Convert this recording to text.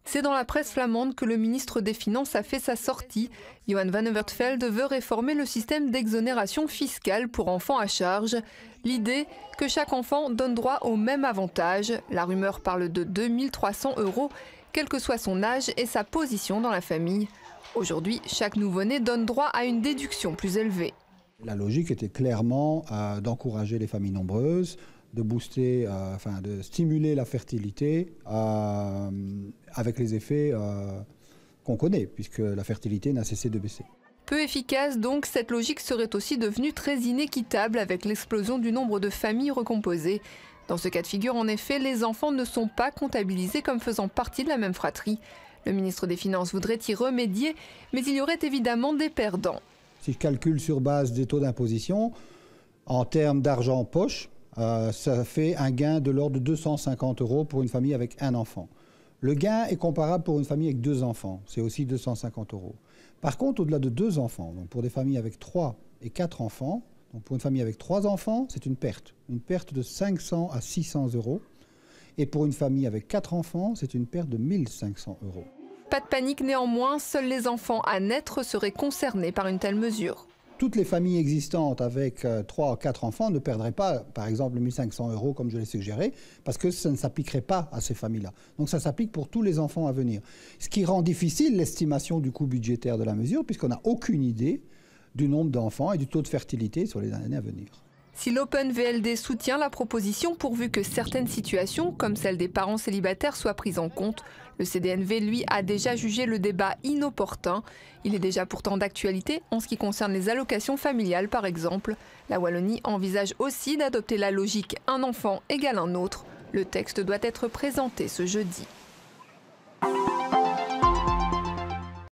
C'est dans la presse flamande que le ministre des Finances a fait sa sortie. Johan van Overtvelde veut réformer le système d'exonération fiscale pour enfants à charge. L'idée que chaque enfant donne droit au même avantage. La rumeur parle de 2 300 €, quel que soit son âge et sa position dans la famille. Aujourd'hui, chaque nouveau-né donne droit à une déduction plus élevée. La logique était clairement d'encourager les familles nombreuses, de booster, de stimuler la fertilité avec les effets qu'on connaît, puisque la fertilité n'a cessé de baisser. Peu efficace donc, cette logique serait aussi devenue très inéquitable avec l'explosion du nombre de familles recomposées. Dans ce cas de figure, en effet, les enfants ne sont pas comptabilisés comme faisant partie de la même fratrie. Le ministre des Finances voudrait y remédier, mais il y aurait évidemment des perdants. Si je calcule sur base des taux d'imposition, en termes d'argent en poche, ça fait un gain de l'ordre de 250 € pour une famille avec un enfant. Le gain est comparable pour une famille avec 2 enfants, c'est aussi 250 €. Par contre, au-delà de 2 enfants, donc pour des familles avec 3 et 4 enfants, donc pour une famille avec 3 enfants, c'est une perte de 500 à 600 €. Et pour une famille avec 4 enfants, c'est une perte de 1 500 €. Pas de panique néanmoins, seuls les enfants à naître seraient concernés par une telle mesure. Toutes les familles existantes avec 3 ou 4 enfants ne perdraient pas, par exemple, 1 500 € comme je l'ai suggéré, parce que ça ne s'appliquerait pas à ces familles-là. Donc ça s'applique pour tous les enfants à venir. Ce qui rend difficile l'estimation du coût budgétaire de la mesure, puisqu'on n'a aucune idée du nombre d'enfants et du taux de fertilité sur les années à venir. Si l'Open VLD soutient la proposition pourvu que certaines situations, comme celle des parents célibataires, soient prises en compte, le CDNV, lui, a déjà jugé le débat inopportun. Il est déjà pourtant d'actualité en ce qui concerne les allocations familiales, par exemple. La Wallonie envisage aussi d'adopter la logique « un enfant égale un autre ». Le texte doit être présenté ce jeudi.